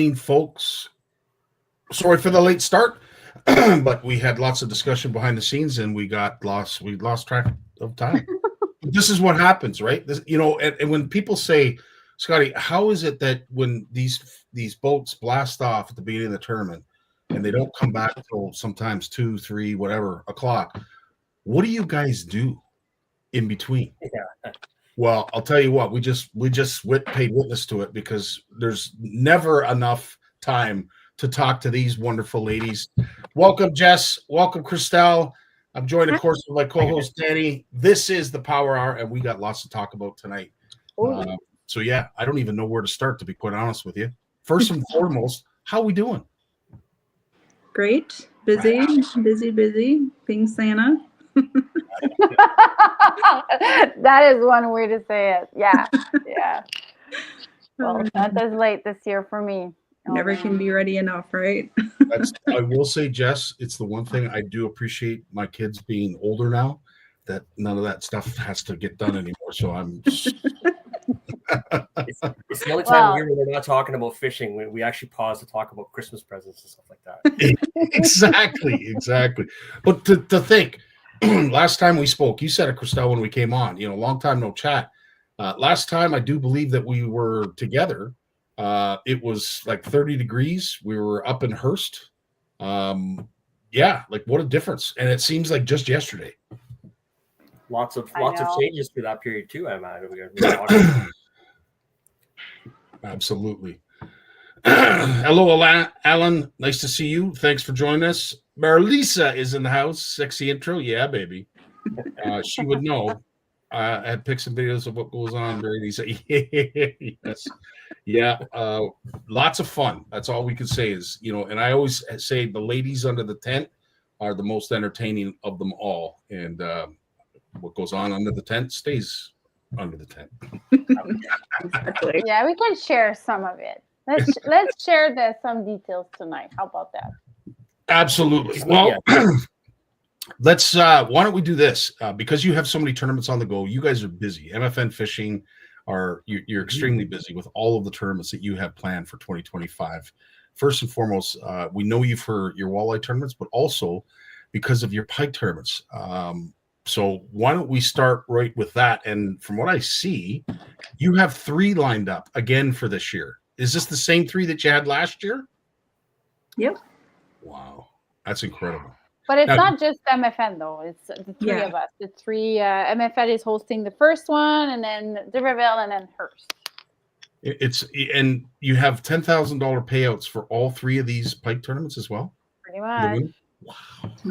evening, folks. Sorry for the late start, but we had lots of discussion behind the scenes, and we lost track of time. This is what happens, right? And when people say, Scottie, how is it that when these boats blast off at the beginning of the tournament and they don't come back until sometimes 2, 3, whatever o'clock? What do you guys do in between? Yeah. Well, I'll tell you what, we just paid witness to it, because there's never enough time to talk to these wonderful ladies. Welcome, Jess. Welcome, Crystel. I'm joined, of course, with my co-host, Danny. This is the Power Hour, and we got lots to talk about tonight. So, yeah, I don't even know where to start, to be quite honest with you. First and foremost, how are we doing? Great. Busy, being Santa. That is one way to say it. Yeah. Well, Santa's late this year for me. Never can be ready enough, right? I will say, Jess, it's the one thing I do appreciate my kids being older now, that none of that stuff has to get done anymore. So I'm. It's the only time here when we're not talking about fishing. We actually pause to talk about Christmas presents and stuff like that. Exactly. But to think, last time we spoke, you said it, Crystel, when we came on, long time no chat. Last time, I do believe that we were together. It was like 30 degrees. We were up in Hearst. Like what a difference. And it seems like just yesterday. Lots of changes through that period too, I imagine. Absolutely. Hello, Alan. Nice to see you. Thanks for joining us. Marlisa is in the house. Sexy intro. Yeah, baby. She would know. I had pics and videos of what goes on. Yes. Yeah. Lots of fun. That's all we can say is, and I always say the ladies under the tent are the most entertaining of them all. And what goes on under the tent stays under the tent. Exactly. Yeah, we can share some of it. Let's share some details tonight. How about that? Absolutely. Well, let's why don't we do this? Because you have so many tournaments on the go, you guys are busy. MFN Fishing you're extremely busy with all of the tournaments that you have planned for 2025. First and foremost, we know you for your walleye tournaments, but also because of your pike tournaments. So why don't we start right with that? And from what I see, you have 3 lined up again for this year. Is this the same 3 that you had last year? Yep. Wow, that's incredible. But it's not just MFN though. It's the 3 of us. The 3 MFN is hosting the first one, and then Riverville, and then Hearst. And you have $10,000 payouts for all 3 of these pike tournaments as well. Pretty much. Wow.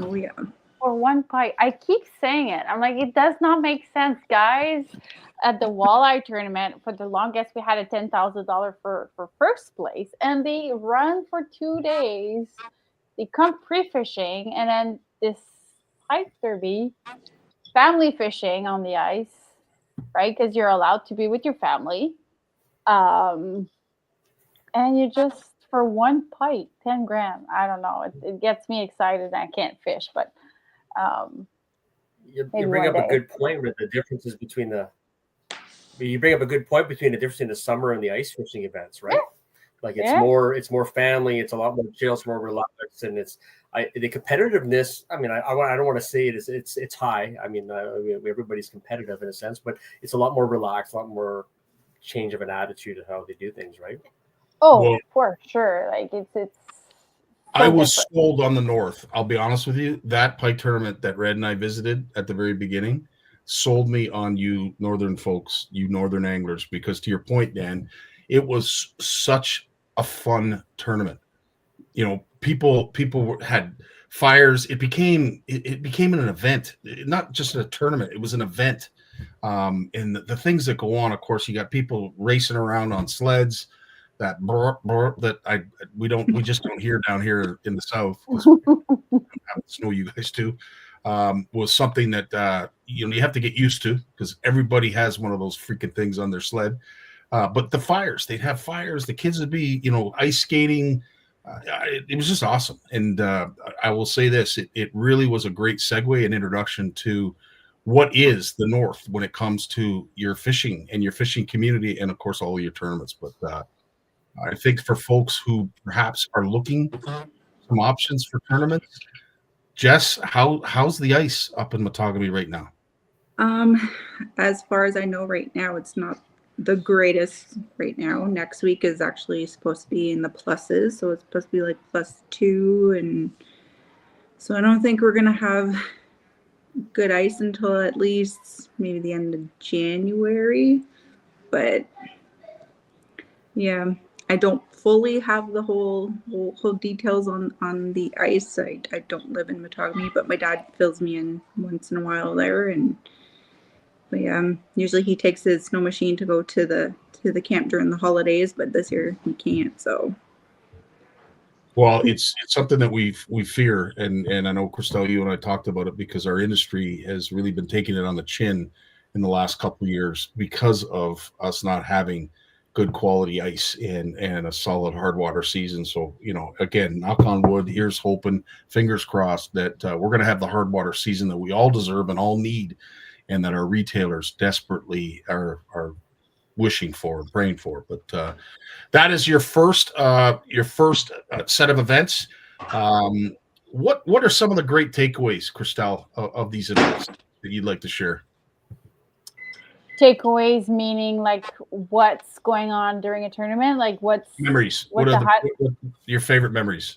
Oh yeah. For one pike, I keep saying it. I'm like, it does not make sense, guys. At the walleye tournament, for the longest, we had a $10,000 for first place, and they run for 2 days. They come pre-fishing, and then this Pike Derby, family fishing on the ice, right? Because you're allowed to be with your family. And you just, for one pike, 10 grand. I don't know. It gets me excited, and I can't fish, but you bring up a good point with the differences between you bring up a good point between the difference in the summer and the ice fishing events, right? Yeah. Like it's more family, it's a lot more chill, it's more relaxed, and the competitiveness. I mean, I don't want to say it's high. I mean, everybody's competitive in a sense, but it's a lot more relaxed, a lot more change of an attitude of how they do things, right? Oh, well, for sure. Like it's. I was sold on the North. I'll be honest with you. That pike tournament that Red and I visited at the very beginning sold me on you Northern folks, you Northern anglers, because to your point, Dan, it was such a fun tournament. People had fires. It became an event, not just a tournament. It was an event. And the things that go on, of course, you got people racing around on sleds. That that we just don't hear down here in the South. Snow you guys do. Was something that you have to get used to, because everybody has one of those freaking things on their sled. But the fires, they'd have fires. The kids would be, ice skating. It was just awesome. And I will say this, it really was a great segue and introduction to what is the North when it comes to your fishing and your fishing community, and of course all of your tournaments. But I think for folks who perhaps are looking some options for tournaments, Jess, how's the ice up in Matagami right now? As far as I know right now, it's not the greatest right now. Next week is actually supposed to be in the pluses, so it's supposed to be like +2, and so I don't think we're gonna have good ice until at least maybe the end of January. But yeah, I don't fully have the whole details on the ice. I don't live in Matagami, but my dad fills me in once in a while there, and but yeah, usually he takes his snow machine to go to the camp during the holidays, but this year he can't. So, well, it's something that we fear, and I know Crystel, you and I talked about it because our industry has really been taking it on the chin in the last couple of years because of us not having good quality ice and a solid hard water season. So, again, knock on wood, here's hoping, fingers crossed that we're going to have the hard water season that we all deserve and all need, and that our retailers desperately are wishing for and praying for. But that is your first set of events. What are some of the great takeaways, Crystel, of these events that you'd like to share? Takeaways meaning like what's going on during a tournament, like what's memories. What are your favorite memories?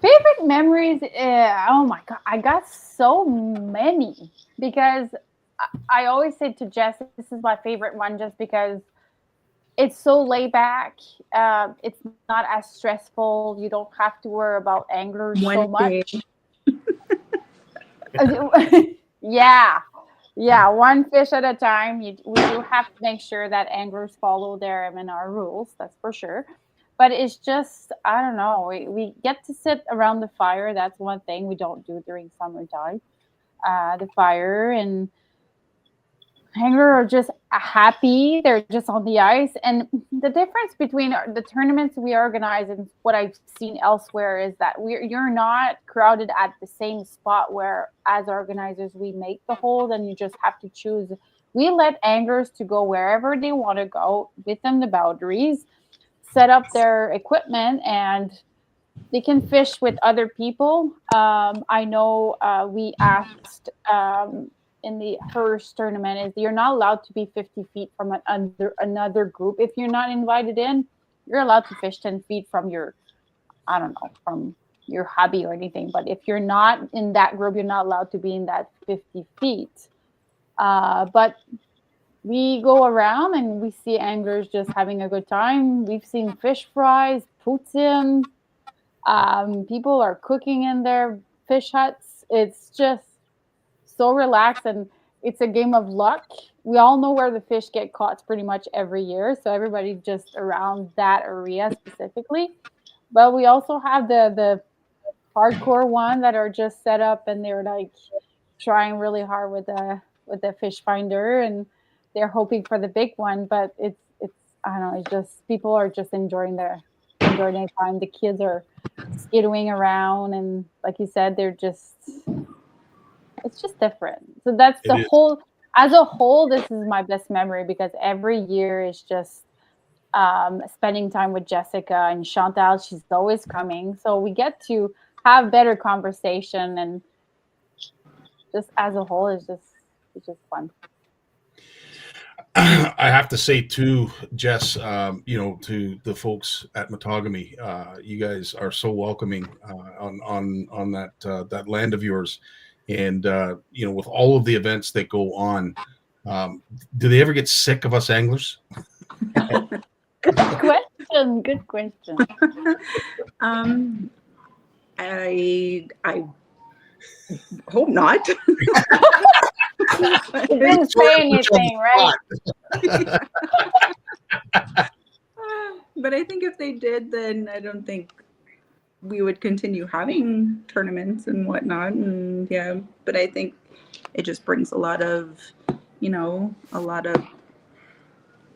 Favorite memories? Oh my God, I got so many because I always say to Jess, this is my favorite one just because it's so laid back. It's not as stressful. You don't have to worry about anglers so much. Yeah, one fish at a time. We do have to make sure that anglers follow their MNR rules, that's for sure. But it's just, I don't know, we get to sit around the fire. That's one thing we don't do during summertime. The fire, and anglers are just happy. They're just on the ice. And the difference between the tournaments we organize and what I've seen elsewhere is that you're not crowded at the same spot where, as organizers, we make the hold and you just have to choose. We let anglers to go wherever they want to go within the boundaries, set up their equipment, and they can fish with other people. I know we asked in the first tournament is you're not allowed to be 50 feet from another group. If you're not invited in, you're allowed to fish 10 feet from from your hobby or anything. But if you're not in that group, you're not allowed to be in that 50 feet. But we go around and we see anglers just having a good time. We've seen fish fries, poutine. People are cooking in their fish huts. It's just so relaxed, and it's a game of luck. We all know where the fish get caught pretty much every year, so everybody just around that area specifically. But we also have the hardcore one that are just set up and they're like trying really hard with the fish finder, and they're hoping for the big one. But it's I don't know, it's just people are just enjoying their time. The kids are skittering around, and like you said, it's just different. So that's the whole, as a whole, this is my best memory because every year is just spending time with Jessica and Chantal. She's always coming. So we get to have better conversation, and just as a whole, it's just fun. I have to say too, Jess, to the folks at Matagami, you guys are so welcoming on that land of yours. And, with all of the events that go on, do they ever get sick of us anglers? Good question. I hope not. You didn't say anything, right? But I think if they did, then I don't think we would continue having tournaments and whatnot. And yeah, but I think it just brings a lot of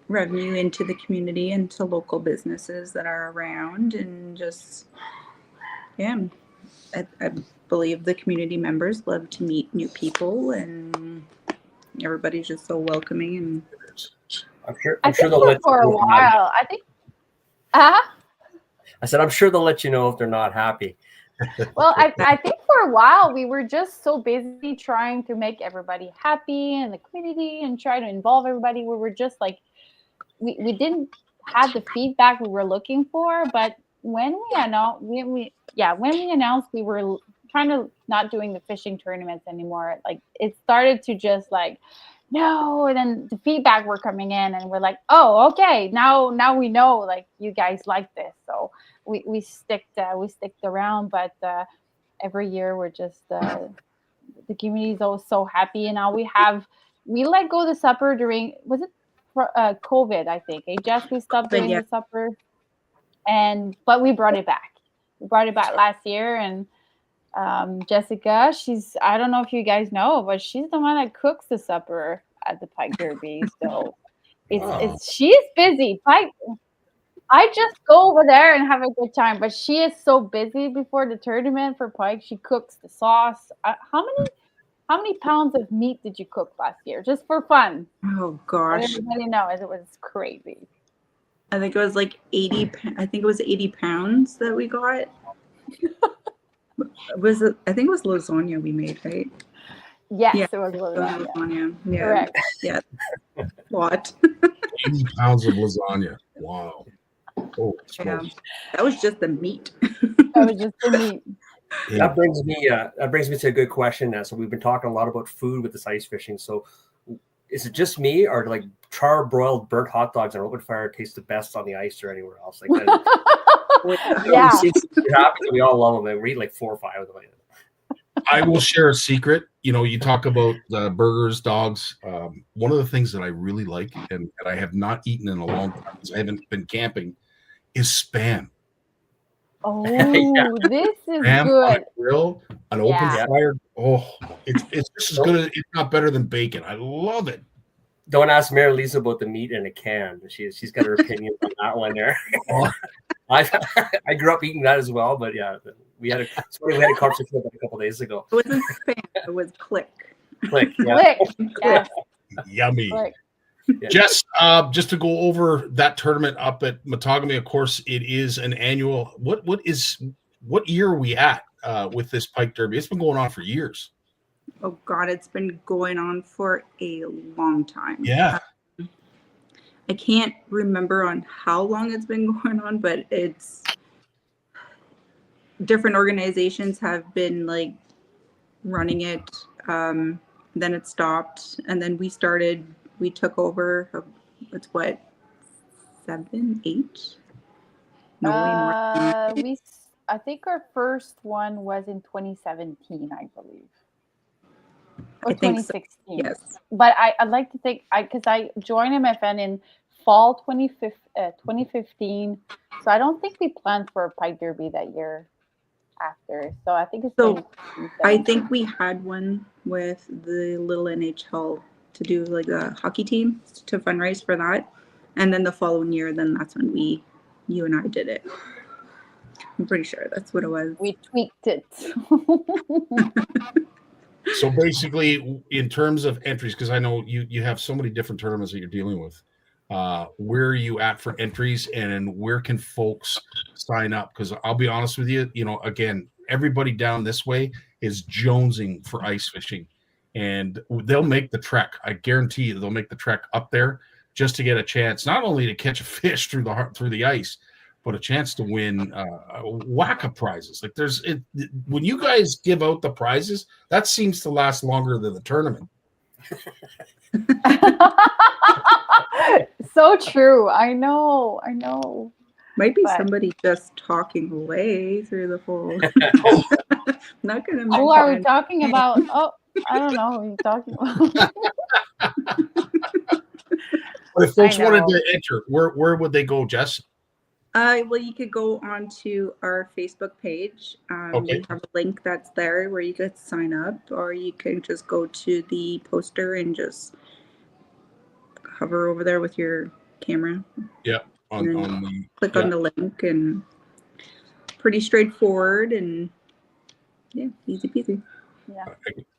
revenue into the community and to local businesses that are around, and just, yeah, I believe the community members love to meet new people, and everybody's just so welcoming. And I'm sure I think they'll let for a you know if they're not- while. I think. Uh-huh. I said I'm sure they'll let you know if they're not happy. Well, I think for a while we were just so busy trying to make everybody happy in the community and try to involve everybody. We were just like, we didn't have the feedback we were looking for. But when we announced, when we announced we were trying to not doing the fishing tournaments anymore, like it started to just like, no, and then the feedback were coming in, and we're like, oh, okay, now we know like you guys like this, so we stick around. But every year we're just the community is always so happy, and now we let go of the supper during, was it COVID, I think. Jess, we stopped doing the supper, but we brought it back. We brought it back last year, and Jessica, I don't know if you guys know, but she's the one that cooks the supper at the Pike Derby. So she's busy. Pike, I just go over there and have a good time, but she is so busy before the tournament for Pike. She cooks the sauce. How many pounds of meat did you cook last year, just for fun? Oh gosh, everybody knows it was crazy. I think it was like 80. I think it was 80 pounds that we got. I think it was lasagna we made, right? Yes, yeah, it was lasagna. Yeah. Correct. Yeah. What? 80 pounds of lasagna. Wow. Oh, Yeah. That was just the meat. That was just the meat. Yeah. That brings me to a good question now. So we've been talking a lot about food with this ice fishing. So is it just me, or like char-broiled burnt hot dogs on open fire taste the best on the ice or anywhere else? Like, yeah, we all love them, and we eat like 4 or 5 of them. I will share a secret. You know, you talk about burgers, dogs. One of the things that I really like, and I have not eaten in a long time because I haven't been camping, is Spam. Oh, Yeah. this is Spam good. on a grill, an open fire. Oh, it's just as good as, if not better than bacon. I love it. Don't ask Mary Lisa about the meat in a can. She's got her opinion on that one there. I grew up eating that as well, but yeah, we had a conversation about it a couple days ago. It wasn't Spam. It was Click. Click, yeah. Yes. Yummy. Click. Yeah. Jess, just to go over that tournament up at Matagami, of course, it is an annual. What year are we at with this Pike Derby? It's been going on for years. Oh God, it's been going on for a long time. Yeah. I can't remember on how long it's been going on, but it's different organizations have been like running it. Then it stopped, and then we took over. It's what, 7, 8? No, way more. I think our first one was in 2017, I believe. Or I think 2016. So. Yes. But I'd like to think, because I joined MFN in fall 2015. So I don't think we planned for a Pike Derby that year after. So I think it's so. I think we had one with the little NHL to do like a hockey team to fundraise for that, and then the following year, then that's when you and I did it. I'm pretty sure that's what it was. We tweaked it. So basically, in terms of entries, because I know you have so many different tournaments that you're dealing with, where are you at for entries, and where can folks sign up? Because I'll be honest with you, again, everybody down this way is jonesing for ice fishing, and they'll make the trek. I guarantee you, they'll make the trek up there just to get a chance, not only to catch a fish through the ice, but a chance to win a whack of prizes. Like when you guys give out the prizes, that seems to last longer than the tournament. So true. I know. Might be somebody just talking away through the whole. Not gonna. Who are we talking about? Oh, I don't know. Who are you talking about? But if folks wanted to enter, where would they go, Jess? Well, you could go onto our Facebook page. Okay. We have a link that's there where you could sign up, or you can just go to the poster and just hover over there with your camera. Yeah. Click on the link, and pretty straightforward, and yeah, easy peasy. Yeah.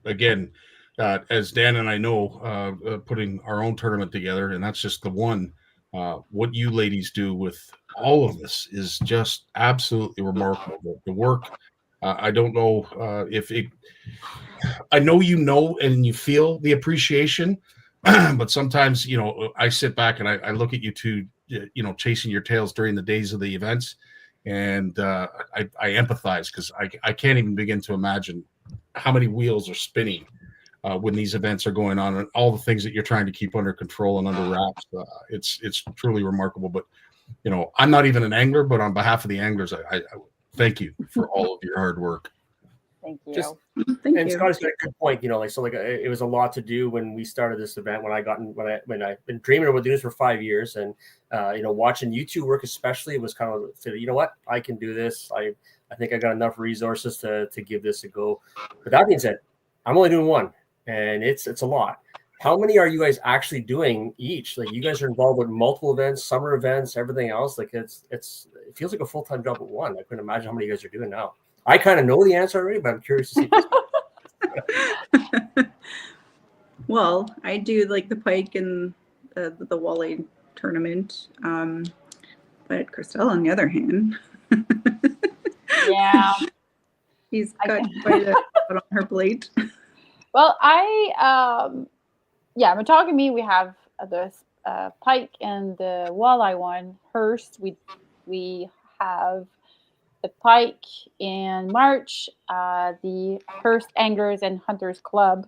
Again, as Dan and I know, putting our own tournament together, and that's just the one. What you ladies do with all of this is just absolutely remarkable. The work, I don't know if it. I know you know and you feel the appreciation, but sometimes I sit back and I look at you two, chasing your tails during the days of the events, and I empathize because I can't even begin to imagine how many wheels are spinning when these events are going on and all the things that you're trying to keep under control and under wraps. It's truly remarkable. But I'm not even an angler, but on behalf of the anglers, I thank you for all of your hard work. Thank you. Thank and you. Scottie's got a good point. It was a lot to do when we started this event. When I've been dreaming about doing this for 5 years, and watching you two work especially, it was kind of you know what, I can do this. I think I got enough resources to give this a go. But that being said, I'm only doing one, and it's a lot. How many are you guys actually doing each? Like, you guys are involved with multiple events, summer events, everything else. Like, it feels like a full-time job at one. I couldn't imagine how many you guys are doing now. I kind of know the answer already, but I'm curious to see. Well, I do like the Pike and the Walleye tournament. But Crystel, on the other hand, Yeah. she's got quite a lot on her plate. Well, Matagami, we have the Pike and the Walleye one. Hearst, we have the Pike in March. The Hearst Anglers and Hunters Club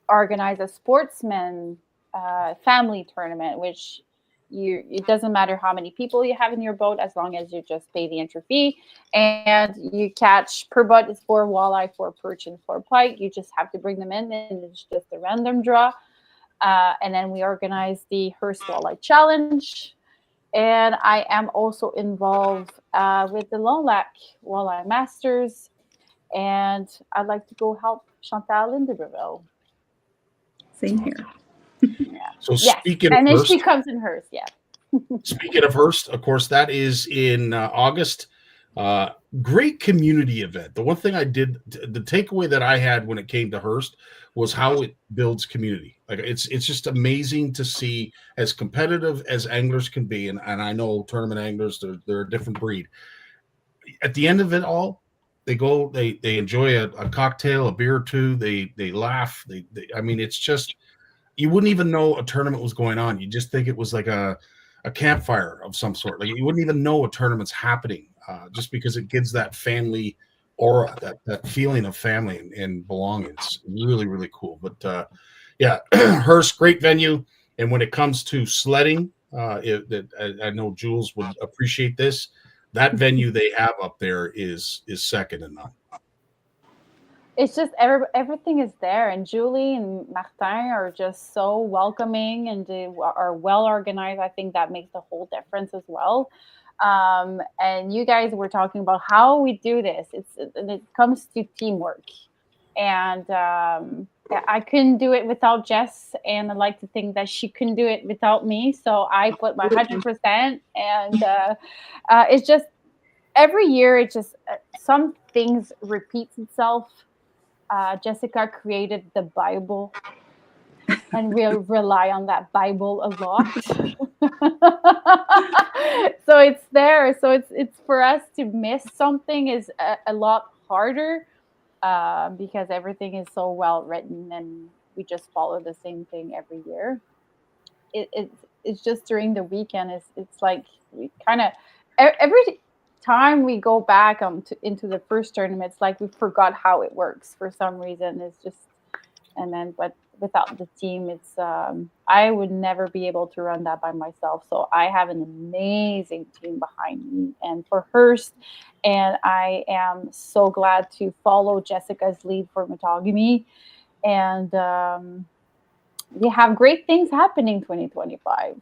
organize a sportsman family tournament, which it doesn't matter how many people you have in your boat, as long as you just pay the entry fee, and you catch per boat is 4 walleye, 4 perch, and 4 pike. You just have to bring them in, and it's just a random draw. And then we organize the Hearst Walleye Challenge. And I am also involved with the Lone Lac Walleye Masters. And I'd like to go help Chantal in Libreville. Same here. Yeah. So speaking and of then Hearst, she comes in Hearst, yeah. speaking of Hearst, of course, that is in August. Great community event. The one thing the takeaway that I had when it came to Hearst was how it builds community. Like, it's just amazing to see, as competitive as anglers can be, and I know tournament anglers, they're a different breed. At the end of it all, they go, they enjoy a cocktail, a beer or two, they laugh. I mean, it's just, you wouldn't even know a tournament was going on. You just think it was like a campfire of some sort. Like, you wouldn't even know a tournament's happening, just because it gives that family aura, that feeling of family and belonging. It's really, really cool. But yeah, Hearst, great venue. And when it comes to sledding, I know Jules would appreciate this. That venue they have up there is second to none. It's just everything is there, and Julie and Martin are just so welcoming, and they are well organized. I think that makes the whole difference as well. And you guys were talking about how we do this. It comes to teamwork, and I couldn't do it without Jess, and I like to think that she couldn't do it without me. So I put my 100%, and it's just every year. It just some things repeats itself. Jessica created the Bible, and we rely on that Bible a lot. So it's there. So it's for us to miss something is a lot harder, because everything is so well written, and we just follow the same thing every year. It's just during the weekend. It's like we kind of every time we go back into the first tournament, it's like we forgot how it works for some reason. It's just, but without the team, it's I would never be able to run that by myself. So I have an amazing team behind me, and for Hearst, and I am so glad to follow Jessica's lead for Matagami, and we have great things happening 2025.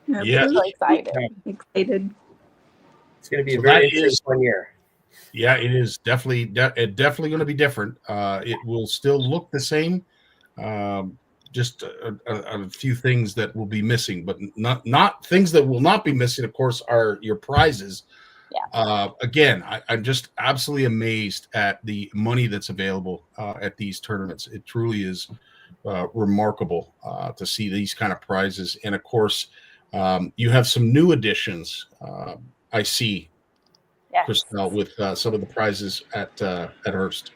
Yeah, I'm so excited. It's going to be a very interesting 1 year. Yeah, it is definitely going to be different. It will still look the same. Just a few things that will be missing, but not things that will not be missing. Of course, are your prizes. Again, I'm just absolutely amazed at the money that's available at these tournaments. It truly is remarkable to see these kind of prizes. And of course, you have some new additions. I see, Yes. Crystel, with some of the prizes at Hearst.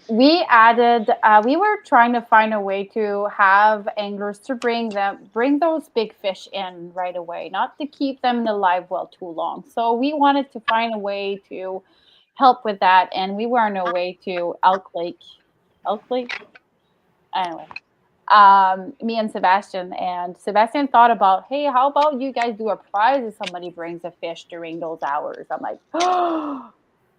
We added, we were trying to find a way to have anglers to bring those big fish in right away, not to keep them in the live well too long. So we wanted to find a way to help with that, and we were on our way to Elk Lake. Anyway, me and Sebastian thought about, hey, how about you guys do a prize if somebody brings a fish during those hours? I'm like, oh.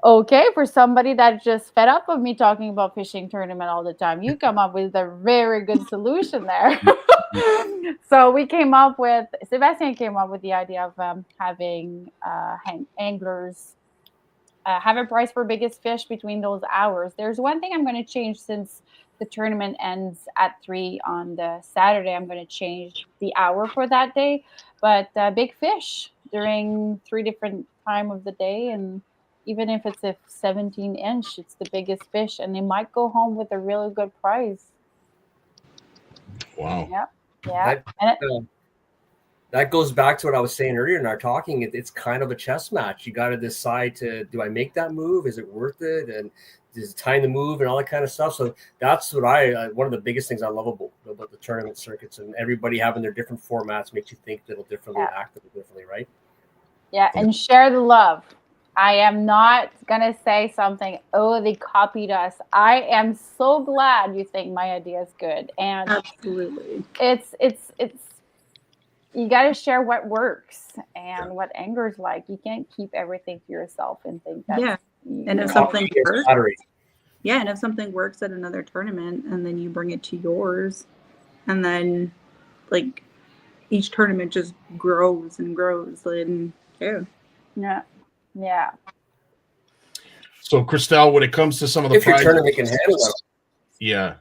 Okay, for somebody that just fed up of me talking about fishing tournament all the time, you come up with a very good solution there. So Sebastian came up with the idea of having anglers have a prize for biggest fish between those hours. There's one thing I'm going to change since the tournament ends at 3 on the Saturday. I'm going to change the hour for that day, but big fish during 3 different time of the day, and even if it's a 17-inch, it's the biggest fish, and they might go home with a really good prize. Wow. Yeah. That goes back to what I was saying earlier in our talking. It's kind of a chess match. You got to decide do I make that move? Is it worth it? And is it time to move and all that kind of stuff? So that's what one of the biggest things I love about the tournament circuits, and everybody having their different formats makes you think a little differently, act a little differently, right? Yeah, and share the love. I am not going to say something, oh, they copied us. I am so glad you think my idea is good. And absolutely, it's you got to share what works and what anglers like. You can't keep everything to yourself and think that. And if something works, and if something works at another tournament and then you bring it to yours, and then like each tournament just grows and grows, and yeah. So, Crystel, when it comes to some of the prizes, tournament can handle it. Yeah.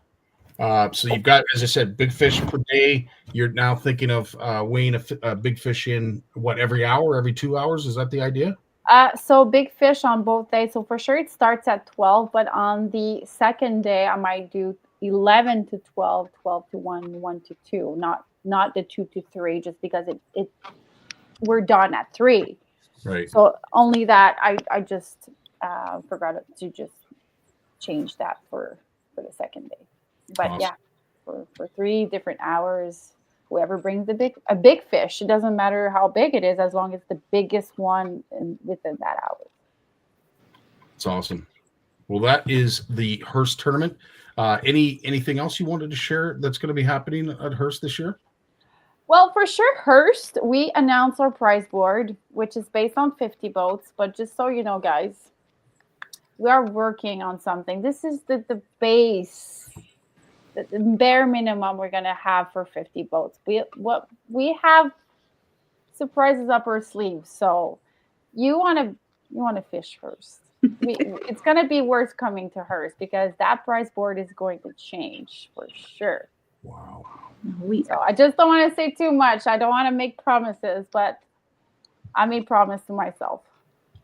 So you've got, as I said, big fish per day. You're now thinking of weighing a big fish in every hour, every 2 hours? Is that the idea? So big fish on both days. So for sure it starts at 12, but on the second day I might do 11 to 12, 12 to 1, 1 to 2, not the 2 to 3, just because we're done at 3. Right. So only that I just forgot to just change that for the second day. But awesome. For 3 different hours, whoever brings a big fish, it doesn't matter how big it is, as long as the biggest one within that hour. It's awesome. Well, that is the Hearst tournament. Anything else you wanted to share that's going to be happening at Hearst this year? Well, for sure, Hearst, we announced our prize board, which is based on 50 boats. But just so you know, guys, we are working on something. This is the base, the bare minimum we're going to have for 50 boats. We have surprises up our sleeves. So you want to fish Hearst. It's going to be worth coming to Hearst, because that prize board is going to change for sure. Wow. So I just don't want to say too much. I don't want to make promises, but I made promise to myself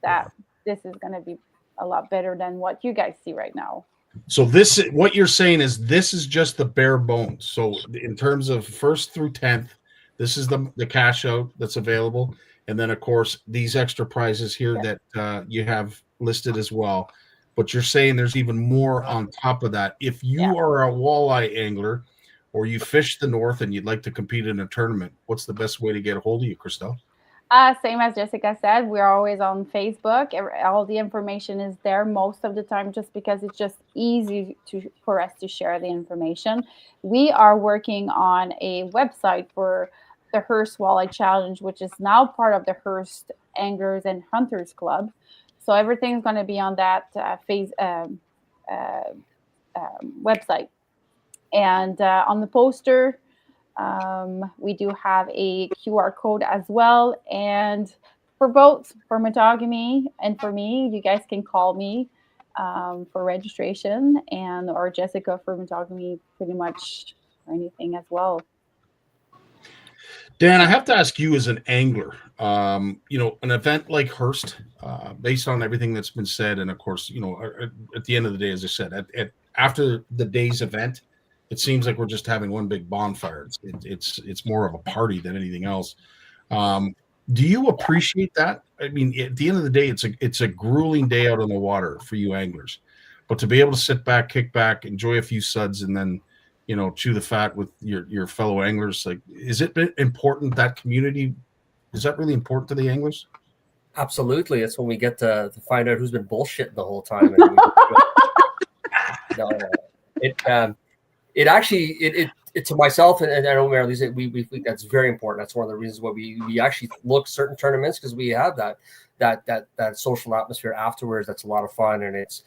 that this is going to be a lot better than what you guys see right now. So what you're saying is this is just the bare bones. So in terms of 1st through 10th, this is the cash out that's available. And then, of course, these extra prizes here that you have listed as well. But you're saying there's even more on top of that. If you are a walleye angler, or you fish the north and you'd like to compete in a tournament, what's the best way to get a hold of you, Crystel? Same as Jessica said, we're always on Facebook. All the information is there most of the time, just because it's just easy for us to share the information. We are working on a website for the Hearst Walleye Challenge, which is now part of the Hearst Anglers and Hunters Club. So everything's going to be on that website. And on the poster, we do have a QR code as well. And for both, for Monogamy and for me, you guys can call me for registration, or Jessica for Monogamy, pretty much, or anything as well. Dan, I have to ask you as an angler, You know, an event like Hearst, based on everything that's been said, and of course, you know, at the end of the day, as I said, after the day's event, it seems like we're just having one big bonfire. It's more of a party than anything else. Do you appreciate that? I mean, at the end of the day, it's a grueling day out on the water for you anglers, but to be able to sit back, kick back, enjoy a few suds, and then, you know, chew the fat with your fellow anglers, like, is it important, that community? Is that really important to the anglers? Absolutely. It's when we get to find out who's been bullshitting the whole time. It actually to myself, and I know Mary Lisa, we think that's very important. That's one of the reasons why we actually look certain tournaments, because we have that social atmosphere afterwards. That's a lot of fun, and it's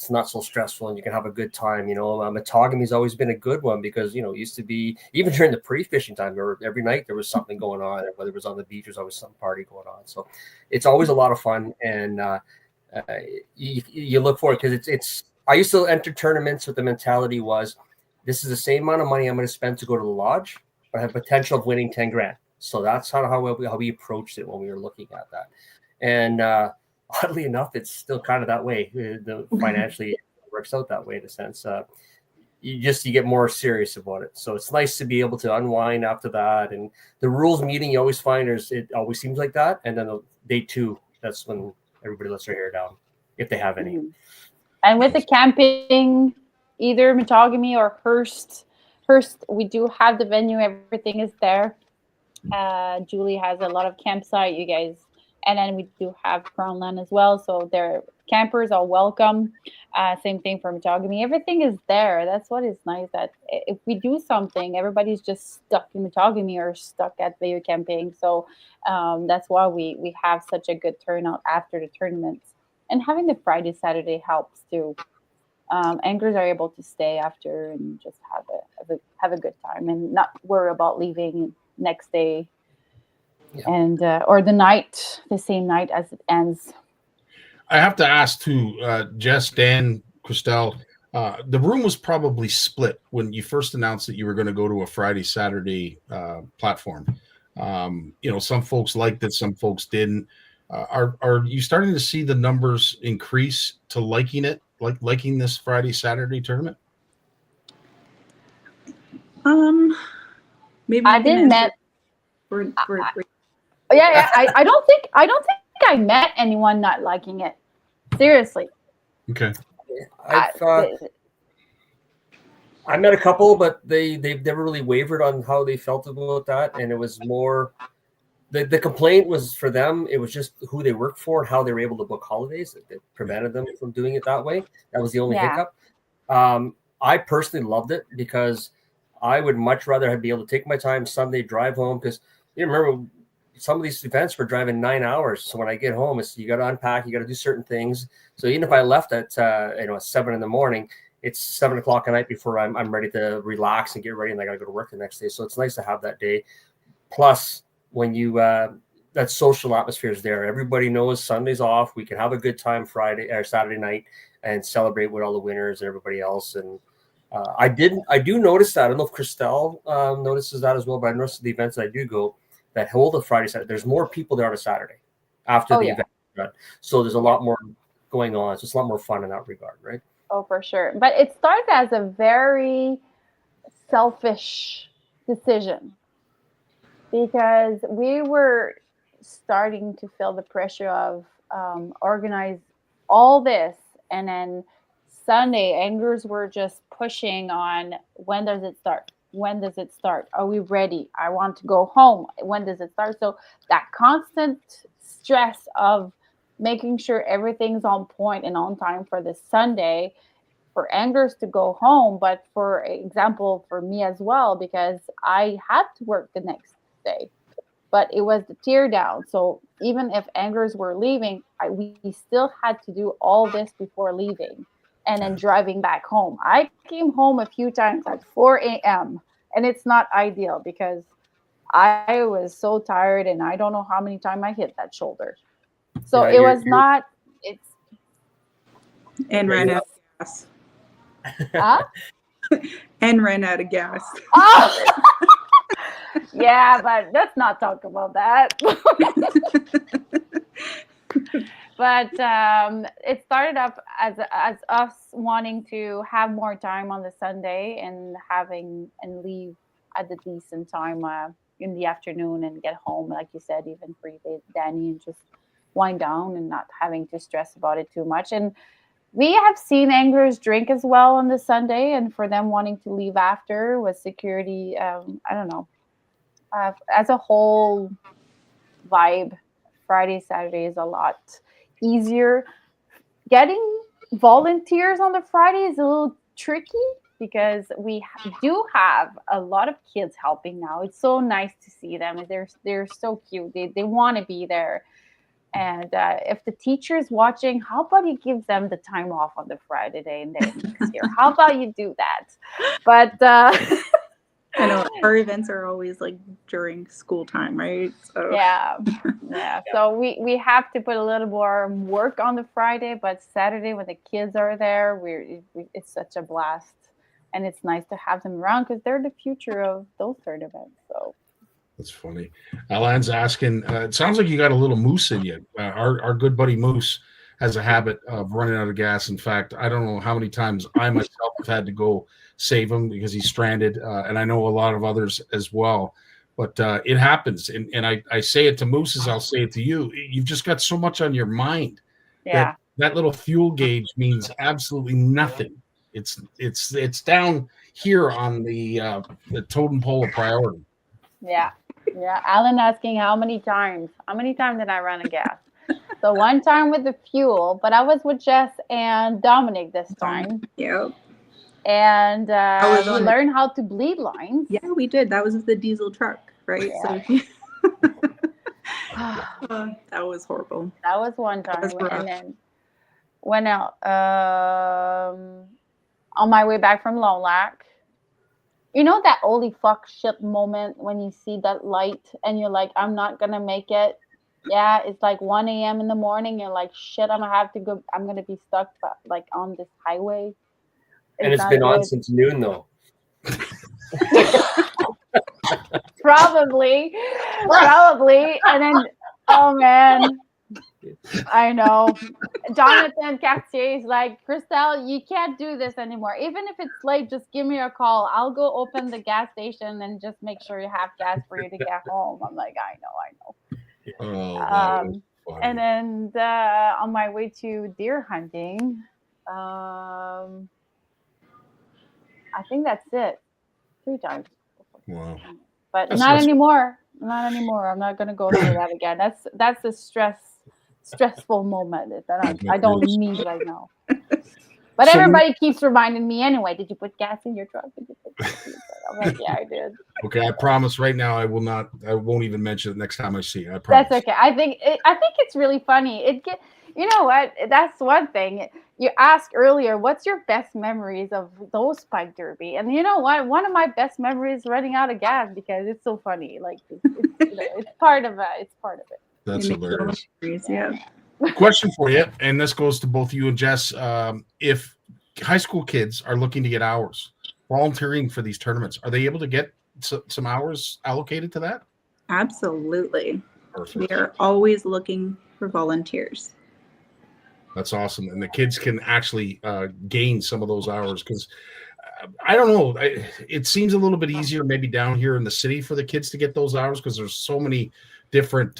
not so stressful, and you can have a good time. You know, monogamy has always been a good one, because, you know, it used to be, even during the pre-fishing time, every night there was something going on, whether it was on the beach, there's always some party going on. So it's always a lot of fun, and you look forward, because it's. I used to enter tournaments with the mentality was, this is the same amount of money I'm going to spend to go to the lodge, but I have potential of winning 10 grand. So that's how we approached it when we were looking at that. And oddly enough, it's still kind of that way. Financially, it works out that way in a sense. You get more serious about it. So it's nice to be able to unwind after that. And the rules meeting, you always find it always seems like that. And then day 2, that's when everybody lets their hair down, if they have any. And with the camping, either monogamy or Hearst, we do have the venue. Everything is there. Julie has a lot of campsite, you guys. And then we do have Crownland as well. So their campers are welcome. Same thing for monogamy. Everything is there. That's what is nice, that if we do something, everybody's just stuck in monogamy or stuck at Vallée camping. So that's why we have such a good turnout after the tournaments. And having the Friday, Saturday helps too. Anglers are able to stay after and just have a good time and not worry about leaving next day. Yeah. And or the same night as it ends. I have to ask too, Jess, Dan, Crystel, the room was probably split when you first announced that you were going to go to a Friday, Saturday platform. You know, some folks liked it, some folks didn't. Are you starting to see the numbers increase to liking it, liking this Friday, Saturday tournament? Maybe I didn't met. Yeah. I don't think I met anyone not liking it. Seriously. Okay. I met a couple, but they've never really wavered on how they felt about that, and it was more. The complaint was for them, it was just who they worked for and how they were able to book holidays that prevented them from doing it that way. That was the only hiccup. I personally loved it, because I would much rather be able to take my time Sunday, drive home, because you remember some of these events were driving 9 hours. So when I get home, you got to unpack, you got to do certain things. So even if I left at 7 in the morning, it's 7 o'clock at night before I'm ready to relax and get ready, and I got to go to work the next day. So it's nice to have that day. Plus, when you that social atmosphere is there, everybody knows Sunday's off. We can have a good time Friday or Saturday night and celebrate with all the winners and everybody else. And I do notice that. I don't know if Crystel notices that as well, but I noticed the events that I do go that hold a Friday, Saturday, there's more people there on a Saturday after the event. So there's a lot more going on. So it's a lot more fun in that regard, right? Oh, for sure. But it started as a very selfish decision, because we were starting to feel the pressure of organize all this. And then Sunday, anglers were just pushing on, when does it start? When does it start? Are we ready? I want to go home. When does it start? So that constant stress of making sure everything's on point and on time for this Sunday for anglers to go home. But for example, for me as well, because I had to work the next day, but it was the tear down. So even if anglers were leaving, we still had to do all this before leaving and then driving back home. I came home a few times at 4 a.m. and it's not ideal, because I was so tired and I don't know how many times I hit that shoulder. So it was not, it's. And ran out of gas. Huh? And ran out of gas. Oh! Yeah, but let's not talk about that. But it started up as us wanting to have more time on the Sunday and leave at a decent time in the afternoon and get home, like you said, even for you, Danny, and just wind down and not having to stress about it too much. And we have seen anglers drink as well on the Sunday, and for them wanting to leave after with security, I don't know. As a whole vibe, Friday, Saturday is a lot easier. Getting volunteers on the Friday is a little tricky because we do have a lot of kids helping now. It's so nice to see them. They're so cute. They want to be there. And if the teacher is watching, how about you give them the time off on the Friday day and day next year? How about you do that? But I know our events are always like during school time, right? So yeah. So we have to put a little more work on the Friday, but Saturday when the kids are there, it's such a blast, and it's nice to have them around because they're the future of those tournaments. So That's funny. Alan's asking, it sounds like you got a little moose in you. Our good buddy Moose has a habit of running out of gas. In fact, I don't know how many times I myself have had to go save him because he's stranded. And I know a lot of others as well. But it happens. And I say it to Moose as I'll say it to you. You've just got so much on your mind. yeah. That little fuel gauge means absolutely nothing. It's down here on the totem pole of priority. Yeah. Alan asking how many times did I run a gas? So one time with the fuel, but I was with Jess and Dominic this time. yeah. And we learned how to bleed lines. Yeah, we did. That was the diesel truck, right? Yeah. So that was horrible. That was one time. And then went out on my way back from Lone Lac. You know that holy fuck shit moment when you see that light and you're like, I'm not gonna make it. Yeah, it's like 1 a.m. in the morning. You're like, shit, I'm gonna be stuck like on this highway. And it's been on since noon though. Probably. And then, oh man, I know. Jonathan Cartier is like, Crystel, you can't do this anymore. Even if it's late, just give me a call. I'll go open the gas station and just make sure you have gas for you to get home. I'm like, I know. Oh, and then on my way to deer hunting, I think that's it. 3 times. wow. But not anymore. I'm not going to go through that again. That's a stressful moment that I don't need right now. But everybody keeps reminding me anyway. Did you put gas in your truck? I'm like, yeah, I did. Okay, I promise. Right now, I won't even mention it next time I see it. I promise. That's okay. I think it's really funny. You know what? That's one thing. You asked earlier, what's your best memories of those Pike Derby? And you know what? One of my best memories is running out of gas because it's so funny. Like it's part of it. It's part of it. That's hilarious. Yeah. Question for you, and this goes to both you and Jess. If high school kids are looking to get hours volunteering for these tournaments, are they able to get some hours allocated to that? Absolutely. Perfect. We are always looking for volunteers. That's awesome. And the kids can actually gain some of those hours because I don't know. It seems a little bit easier maybe down here in the city for the kids to get those hours because there's so many different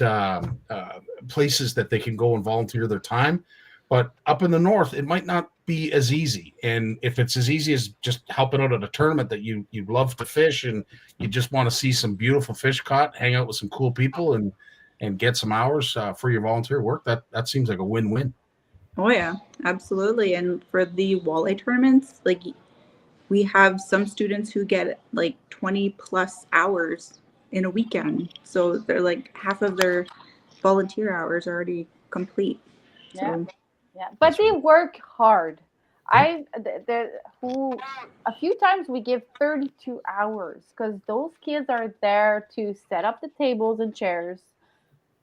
places that they can go and volunteer their time. But up in the north, it might not be as easy. And if it's as easy as just helping out at a tournament that you love to fish and you just want to see some beautiful fish caught, hang out with some cool people and get some hours for your volunteer work, that seems like a win-win. Oh yeah, absolutely. And for the walleye tournaments, like we have some students who get like 20 plus hours in a weekend. So they're like half of their volunteer hours are already complete. Yeah. So. Yeah. But they work hard. A few times we give 32 hours because those kids are there to set up the tables and chairs,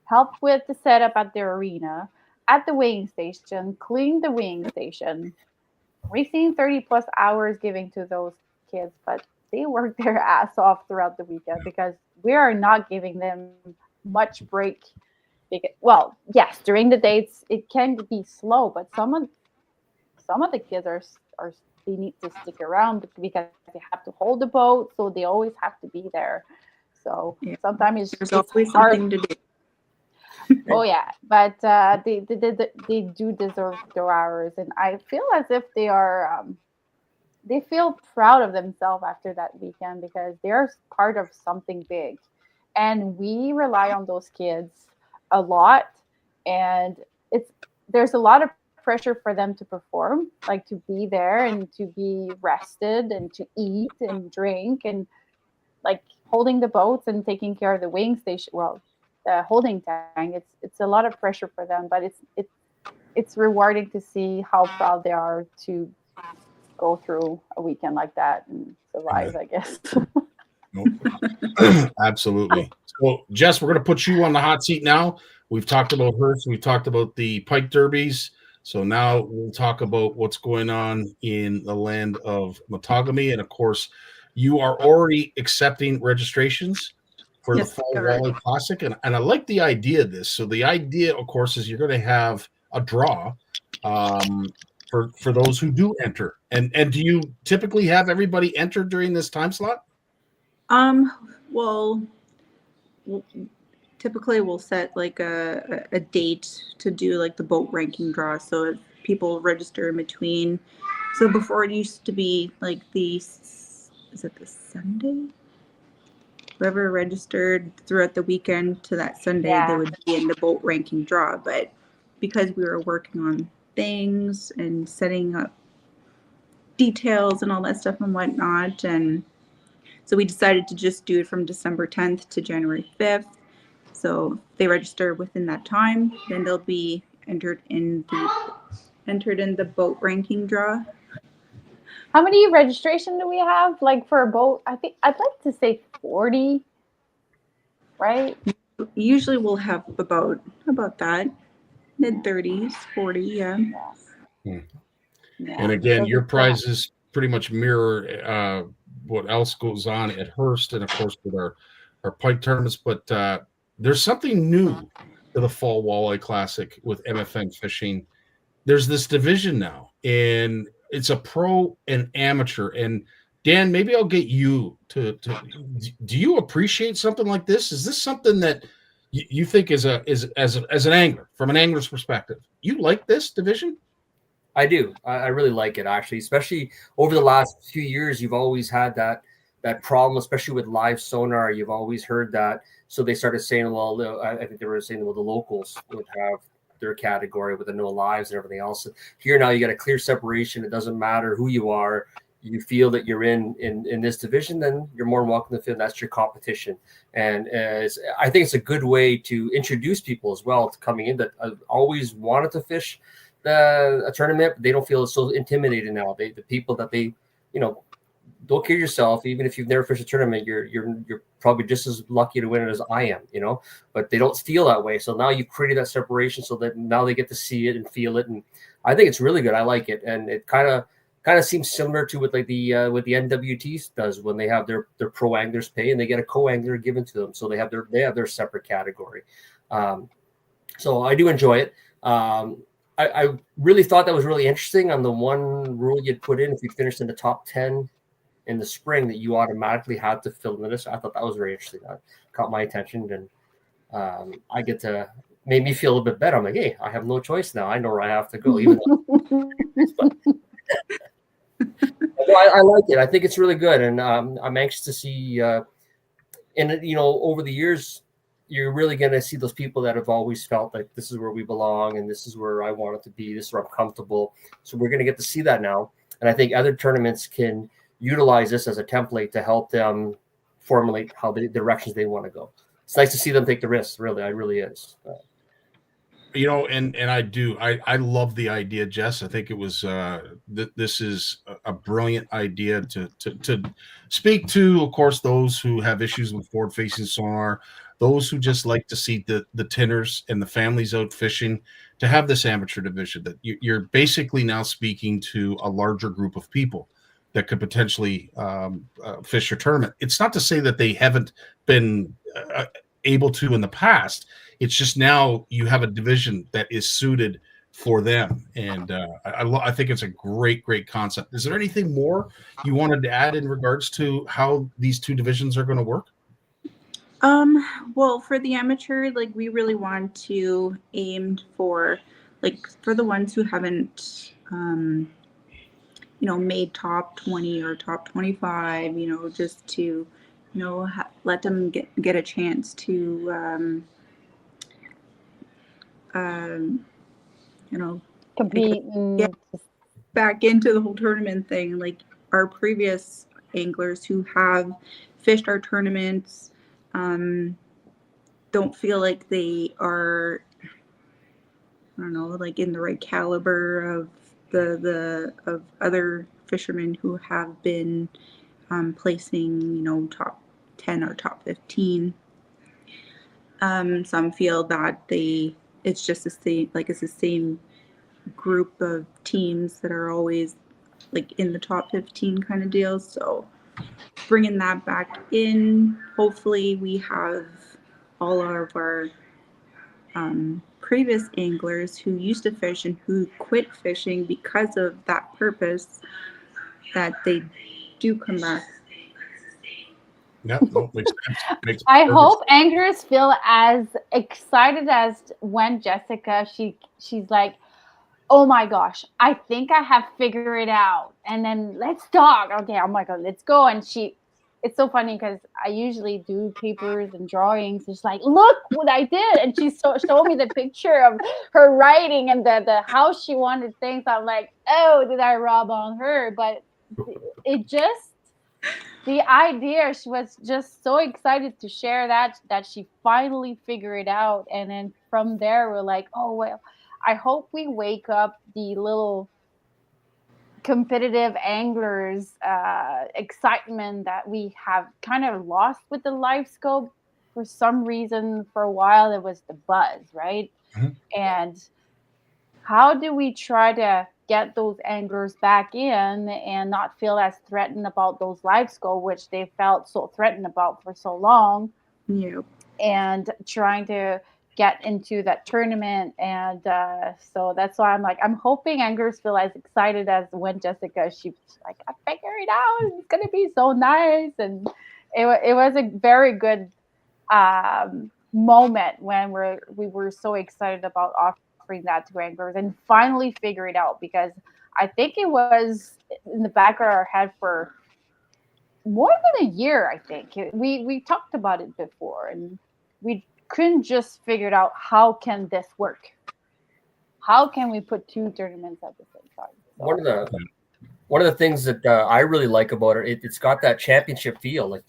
help with the setup at their arena, at the weighing station, clean the weighing station. We've seen 30 plus hours giving to those kids, but they work their ass off throughout the weekend because we are not giving them much break. Because, well, yes, during the dates it can be slow, but some of the kids are they need to stick around because they have to hold the boat, so they always have to be there. So sometimes There's it's always hard. something to do. Oh yeah, but they do deserve their hours, and I feel as if they are they feel proud of themselves after that weekend because they're part of something big, and we rely on those kids a lot, and there's a lot of pressure for them to perform, like to be there and to be rested and to eat and drink and like holding the boats and taking care of the wing station. Well, the holding tank. It's a lot of pressure for them, but it's rewarding to see how proud they are to go through a weekend like that and survive. I guess. Nope. Absolutely. So, Jess, we're going to put you on the hot seat now. We've talked about Hearst. We've talked about the Pike Derbies. So now we'll talk about what's going on in the land of Matagami. And, of course, you are already accepting registrations for the Fall Walleye Classic. And I like the idea of this. So the idea, of course, is you're going to have a draw for those who do enter. And do you typically have everybody enter during this time slot? Well, typically we'll set like a date to do like the boat ranking draw. So if people register in between, so before it used to be like is it the Sunday? Whoever registered throughout the weekend to that Sunday, they would be in the boat ranking draw. But because we were working on things and setting up details and all that stuff and whatnot, and so we decided to just do it from December 10th to January 5th. So if they register within that time, then they'll be entered in the boat ranking draw. How many registration do we have? Like for a boat, I think I'd like to say 40, right? Usually we'll have about that, mid-30s, 40, yeah. And again, your prizes pretty much mirror what else goes on at Hearst and, of course, with our Pike tournaments. But there's something new to the Fall Walleye Classic with MFN Fishing. There's this division now, and it's a pro and amateur. And Dan, maybe I'll get you to do you appreciate something like this? Is this something that you think as an angler, from an angler's perspective, you like this division? I do. I really like it, actually, especially over the last few years. You've always had that problem, especially with live sonar. You've always heard that. So they started saying, well, I think they were saying, well, the locals would have their category with the no lives and everything else. Here now you got a clear separation. It doesn't matter who you are. You feel that you're in this division, then you're more than welcome to feel that's your competition. And I think it's a good way to introduce people as well to coming in that always wanted to fish a tournament, but they don't feel so intimidated now. The people that they, don't kid yourself. Even if you've never fished a tournament, you're probably just as lucky to win it as I am, but they don't feel that way. So now you've created that separation so that now they get to see it and feel it. And I think it's really good. I like it. And it kind of seems similar to what the NWT does when they have their pro anglers pay and they get a co-angler given to them. So they have their separate category. So I do enjoy it. I really thought that was really interesting on the one rule you'd put in if you finished in the top 10 in the spring that you automatically had to fill in this. I thought that was very interesting. That caught my attention, and I get to made me feel a bit better. I'm like, hey, I have no choice now. I know where I have to go. Even though I like it. I think it's really good, and I'm anxious to see. And over the years, you're really going to see those people that have always felt like this is where we belong and this is where I want it to be. This is where I'm comfortable. So we're going to get to see that now. And I think other tournaments can utilize this as a template to help them formulate how the directions they want to go. It's nice to see them take the risks. Really, it really is. And I do. I love the idea, Jess. I think it was this is a brilliant idea to speak to, of course, those who have issues with forward-facing sonar, those who just like to see the tinners and the families out fishing, to have this amateur division that you're basically now speaking to a larger group of people. that could potentially fish your tournament. It's not to say that they haven't been able to in the past. It's just now you have a division that is suited for them, and I think it's a great concept. Is there anything more you wanted to add in regards to how these two divisions are going to work? Well, for the amateur, like, we really want to aim for, like, for the ones who haven't made top 20 or top 25, just to let them get a chance to compete get back into the whole tournament thing. Like, our previous anglers who have fished our tournaments don't feel like they are, I don't know, like, in the right caliber of of other fishermen who have been placing, top 10 or top 15. Some feel that it's just the same group of teams that are always, like, in the top 15 kind of deals. So bringing that back in, hopefully we have all of our previous anglers who used to fish and who quit fishing because of that purpose, that they do come back. Yeah, no, makes sense. I hope anglers feel as excited as when Jessica, she's like, oh my gosh, I think I have figured it out. And then let's talk. Okay, oh my God, let's go. And it's so funny because I usually do papers and drawings. It's like, look what I did. And she showed me the picture of her writing and the how she wanted things. I'm like, oh, did I rob on her? But it just, the idea, she was just so excited to share that she finally figured it out. And then from there, we're like, oh, well, I hope we wake up the little competitive anglers excitement that we have kind of lost with the live scope. For some reason, for a while, it was the buzz, right? Mm-hmm. And how do we try to get those anglers back in and not feel as threatened about those live scope, which they felt so threatened about for so long? Yep. And trying to get into that tournament. And so that's why I'm like, I'm hoping anglers feel as excited as when Jessica, she's like, I figured it out, it's gonna be so nice. And it was a very good moment when we were so excited about offering that to anglers and finally figure it out, because I think it was in the back of our head for more than a year. I think we talked about it before, and we couldn't just figure it out. How can this work? How can we put two tournaments at the same time? So, one of the things that I really like about it, it's got that championship feel. Like,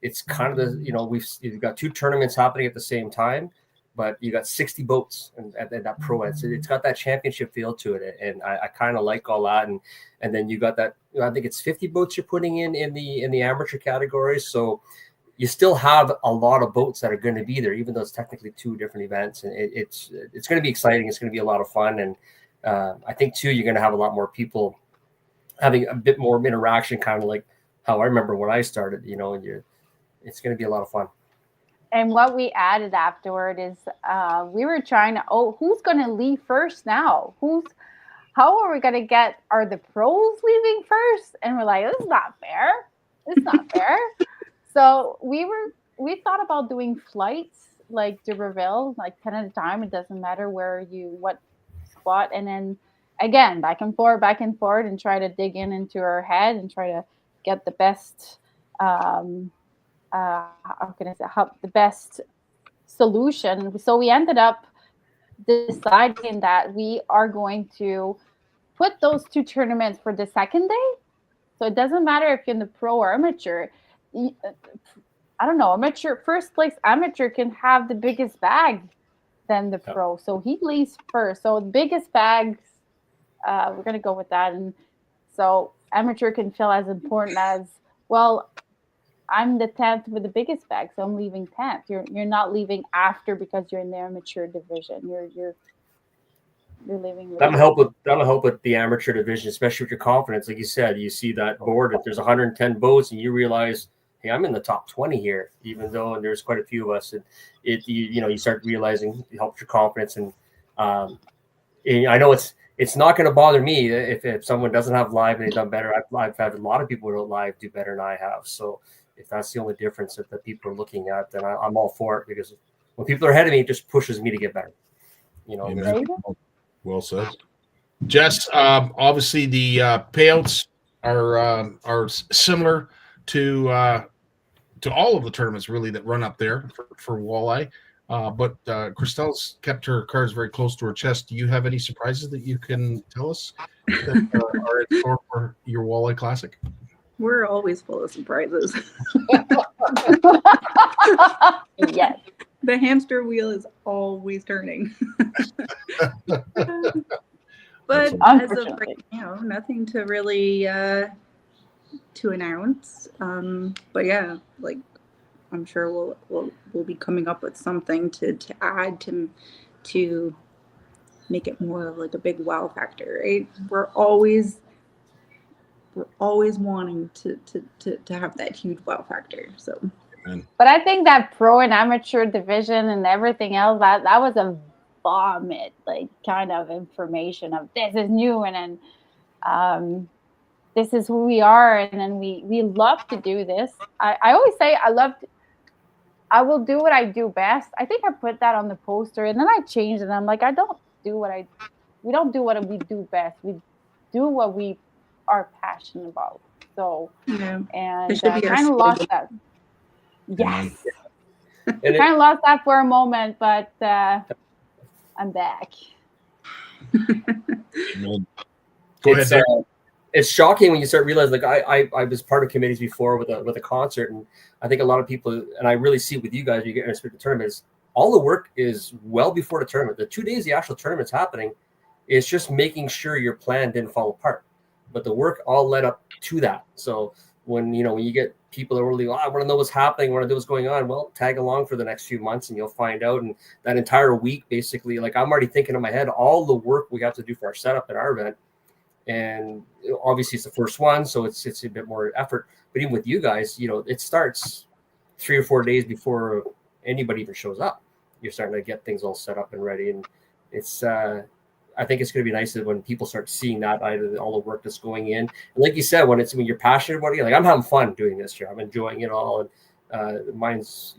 it's kind of you've got two tournaments happening at the same time, but you got 60 boats at that pro end. So it's got that championship feel to it, and I kind of like all that. And then you got that. I think it's 50 boats you're putting in the amateur category. So you still have a lot of boats that are going to be there, even though it's technically two different events. And it's going to be exciting. It's going to be a lot of fun. And I think too, you're going to have a lot more people having a bit more interaction, kind of like how I remember when I started. It's going to be a lot of fun. And what we added afterward is we were trying to, who's going to leave first now? How are we going to get, are the pros leaving first? And we're like, this is not fair. It's not fair. So we thought about doing flights like D'Urberville, like 10 at a time. It doesn't matter what spot. And then again, back and forth, and try to dig into our head and try to get the best, the best solution. So we ended up deciding that we are going to put those two tournaments for the second day. So it doesn't matter if you're in the pro or amateur. I don't know, first place amateur can have the biggest bag than the pro. So he leaves first. So the biggest bags, we're going to go with that. And so amateur can feel as important as, well, I'm the 10th with the biggest bag, so I'm leaving 10th. You're not leaving after because you're in the amateur division. Relieving. That'll help with the amateur division, especially with your confidence. Like you said, you see that board, if there's 110 boats and you realize, hey, I'm in the top 20 here, even though there's quite a few of us, and you start realizing it helps your confidence. And I know it's not going to bother me if someone doesn't have live and they've done better. I've had a lot of people who don't live do better than I have. So if that's the only difference that people are looking at, then I'm all for it, because when people are ahead of me, it just pushes me to get better. Well said. Jess, obviously the payouts are similar to all of the tournaments really that run up there for walleye. But Crystel's kept her cards very close to her chest. Do you have any surprises that you can tell us that are in store for your Walleye Classic? We're always full of surprises. Yes. The hamster wheel is always turning. But as of right now, nothing to really to announce. But yeah, like I'm sure we'll be coming up with something to add to make it more of like a big wow factor, right? We're always wanting to have that huge wow factor. So but I think that pro and amateur division and everything else, that was a vomit, like kind of information of this is new, and then this is who we are, and then we love to do this. I always say I will do what I do best. I think I put that on the poster, and then I changed it. I'm like, we don't do what we do best. We do what we are passionate about. So, yeah. And kind of lost that. Yes. And kind of lost that for a moment, but I'm back. Go ahead. It's shocking when you start realizing, like I was part of committees before with a concert, and I think a lot of people, and I really see with you guys, you get in the tournaments, all the work is well before the tournament. The 2 days the actual tournament's happening, it's just making sure your plan didn't fall apart. But the work all led up to that. So when you get people that are really, I want to know what's happening, I want to know what's going on, well, tag along for the next few months and you'll find out. And that entire week, basically, like I'm already thinking in my head all the work we have to do for our setup at our event. And obviously it's the first one, so it's a bit more effort. But even with you guys, it starts 3 or 4 days before anybody even shows up. You're starting to get things all set up and ready. And it's I think it's going to be nice that when people start seeing that, all the work that's going in. And like you said, when you're passionate about it, like I'm having fun doing this here. I'm enjoying it all. And mine's,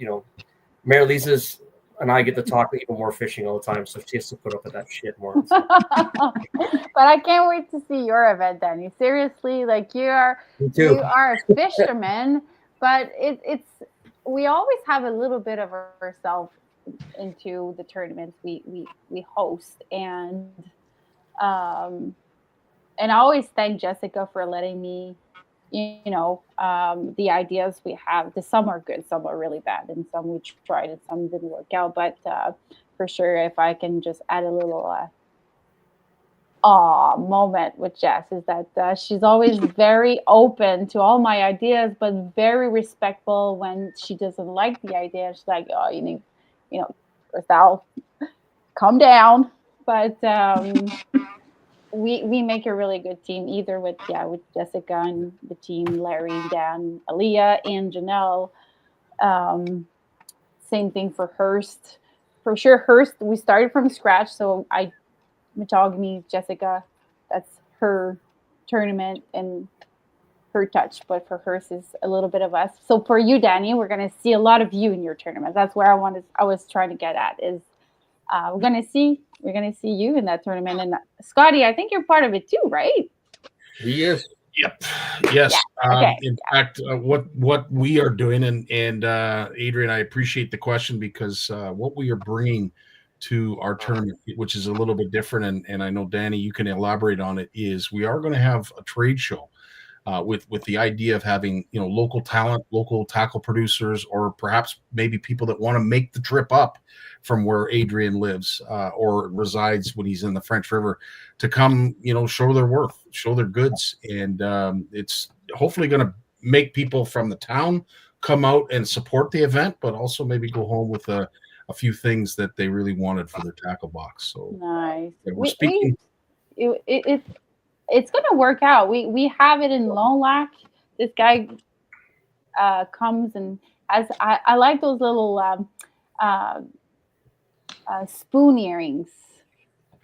Mary Lisa's and I get to talk even more fishing all the time. So she has to put up with that shit more. But I can't wait to see your event, Danny. Seriously, like you are a fisherman, but we always have a little bit of ourselves into the tournaments we host, and I always thank Jessica for letting me, the ideas we have. Some are good, some are really bad, and some we tried and some didn't work out. But for sure, if I can just add a little moment with Jess, is that she's always very open to all my ideas, but very respectful when she doesn't like the idea. She's like, oh, you need, Crystel, calm down. But we make a really good team, either with Jessica and the team, Larry, Dan, Aaliyah, and Janelle. Same thing for Hearst. For sure, Hearst, we started from scratch. So Metogamy, Jessica, that's her tournament and her touch. But for Hearst is a little bit of us. So for you, Danny, we're going to see a lot of you in your tournament. That's where I was trying to get at is we're going to see you in that tournament. And Scottie, I think you're part of it too, right? He is. Yep. Yes. Yeah. Okay. In fact, what we are doing, and Adrian, I appreciate the question, because what we are bringing to our tournament, which is a little bit different, and I know, Danny, you can elaborate on it, is we are going to have a trade show with the idea of having local talent, local tackle producers, or perhaps maybe people that want to make the trip up from where Adrian lives or resides when he's in the French River to come, show their worth, show their goods. And it's hopefully going to make people from the town come out and support the event, but also maybe go home with a a few things that they really wanted for their tackle box. So nice. we're speaking. It's gonna work out. We have it in Lone Lac. This guy comes and I like those little spoon earrings.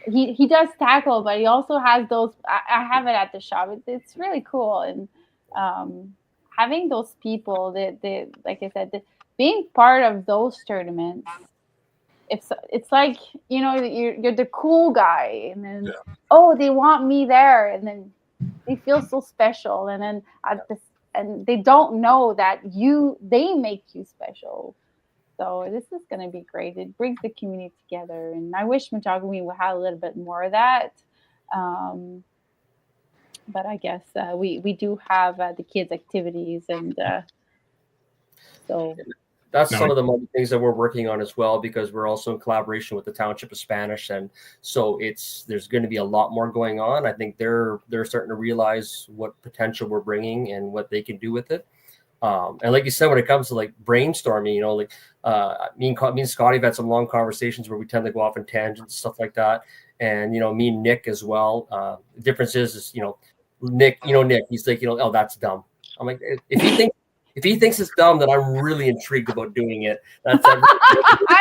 He does tackle, but he also has those. I have it at the shop. It's really cool, and having those people that like I said, being part of those tournaments. It's like, you know, you're the cool guy, and then they want me there, and then they feel so special, and then and they don't know that they make you special. So this is going to be great. It brings the community together, and I wish Matagami would have a little bit more of that. But I guess we do have the kids' activities, and so. That's some of the things that we're working on as well, because we're also in collaboration with the Township of Spanish, and so there's going to be a lot more going on. I think they're starting to realize what potential we're bringing and what they can do with it. And like you said, when it comes to like brainstorming, you know, like me and Scottie have had some long conversations where we tend to go off in tangents, stuff like that. And you know, me and Nick as well. The difference is you know, Nick, he's like, oh, that's dumb. I'm like, if he thinks it's dumb, then I'm really intrigued about doing it. I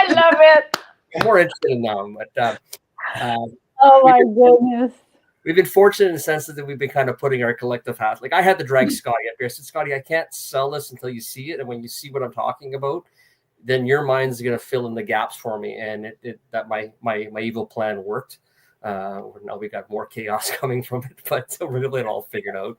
love it. I'm more interested in them. But oh my goodness. We've been fortunate in the sense that we've been kind of putting our collective hat. Like I had to drag Scottie up here. I said, Scottie, I can't sell this until you see it. And when you see what I'm talking about, then your mind's going to fill in the gaps for me. And that my evil plan worked. Now we got more chaos coming from it, but we're going to get it all figured out.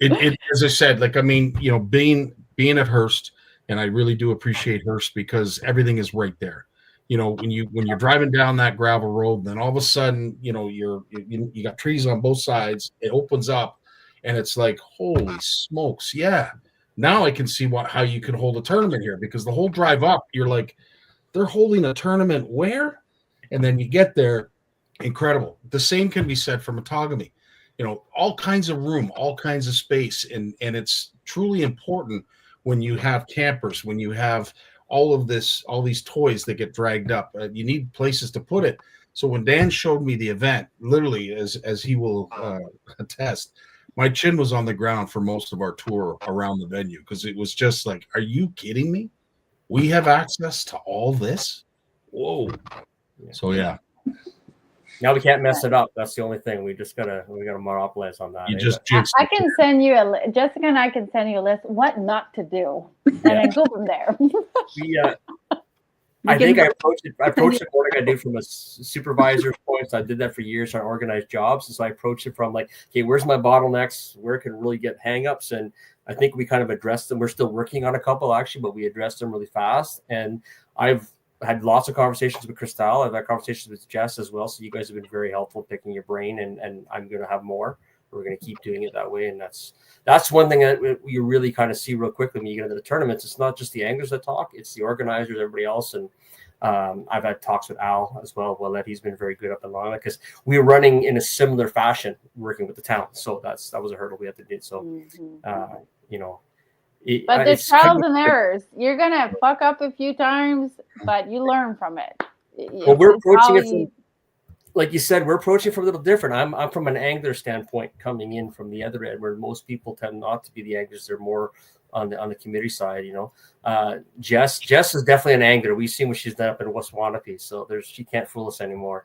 As I said, like, I mean, you know, being at Hearst, and I really do appreciate Hearst because everything is right there. You know, when you're driving down that gravel road, then all of a sudden, you know, you got trees on both sides. It opens up, and it's like, holy smokes, yeah. Now I can see how you can hold a tournament here, because the whole drive up, you're like, they're holding a tournament where? And then you get there, incredible. The same can be said for Matagami. You know, all kinds of room, all kinds of space, and it's truly important when you have campers, when you have all these toys that get dragged up. You need places to put it. So when Dan showed me the event, literally, as he will attest, my chin was on the ground for most of our tour around the venue, because it was just like, are you kidding me? We have access to all this? Whoa. So yeah. Now we can't mess it up. That's the only thing. We gotta monopolize on that. I can send you Jessica and I can send you a list what not to do, and then go from there. I think I approached it more like I do from a supervisor's point. So I did that for years trying to organize jobs. And so I approached it from like, okay, where's my bottlenecks? Where can really get hangups? And I think we kind of addressed them. We're still working on a couple actually, but we addressed them really fast. And I've had lots of conversations with Crystel. I've had conversations with Jess as well. So you guys have been very helpful picking your brain, and I'm going to have more. We're going to keep doing it that way. And that's one thing that you really kind of see real quickly when you get into the tournaments. It's not just the anglers that talk, it's the organizers, everybody else. And I've had talks with Al as well. Well, he's been very good up and along because we were running in a similar fashion working with the town. So that was a hurdle we had to do. So, you know, but there's trials and errors. You're going to fuck up a few times, but you learn from it. Well, we're approaching it from, like you said, we're approaching from a little different. I'm from an angler standpoint coming in from the other end, where most people tend not to be the anglers. They're more on the community side, you know. Jess is definitely an angler. We've seen what she's done up in West Wanapee, so she can't fool us anymore.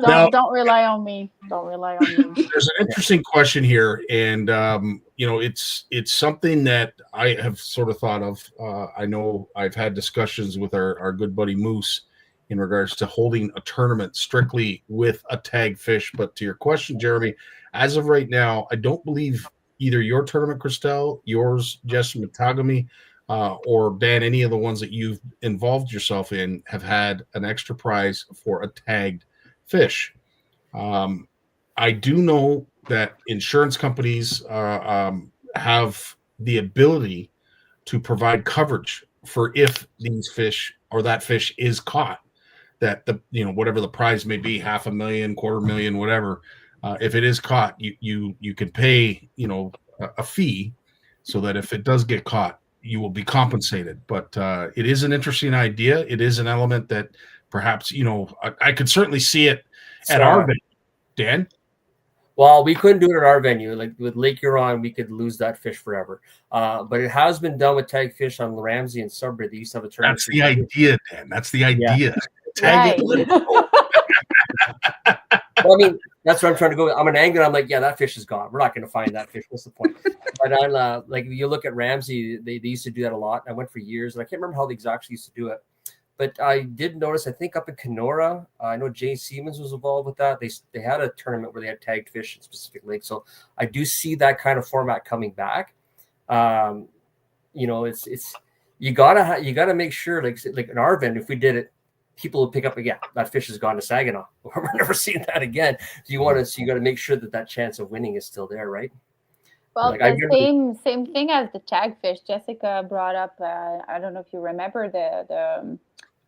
Don't rely on me. Don't rely on me. There's an interesting question here, and you know, it's something that I have sort of thought of. I know I've had discussions with our good buddy Moose in regards to holding a tournament strictly with a tag fish. But to your question, Jeremy, as of right now, I don't believe either your tournament, Crystel, yours, Jess Matagami, or Dan, any of the ones that you've involved yourself in have had an extra prize for a tagged fish. I do know that insurance companies have the ability to provide coverage for if these fish or that fish is caught, that whatever the prize may be, $500,000, $250,000, whatever, if it is caught, you can pay a fee so that if it does get caught, you will be compensated. But it is an interesting idea. It is an element that perhaps, I could certainly see it at our venue. Dan? Well, we couldn't do it at our venue. Like with Lake Huron, we could lose that fish forever. But it has been done with tag fish on Ramsey and Sudbury. They used to have a tournament. That's the idea, Dan. That's the idea. Yeah. Tag Right. Well, I mean, that's what I'm trying to go with. I'm an angler. I'm like, yeah, that fish is gone. We're not going to find that fish. What's the point? But like you look at Ramsey, they used to do that a lot. I went for years, and I can't remember how they exactly used to do it. But I did notice, I think up in Kenora, I know Jay Siemens was involved with that. They had a tournament where they had tagged fish in specific lakes. So I do see that kind of format coming back. It's you gotta make sure, like in our event, if we did it, people would pick up again. That fish has gone to Saginaw. We're never seeing that again. So you got to make sure that chance of winning is still there, right? Well, Like, the same thing as the tag fish. Jessica brought up. I don't know if you remember the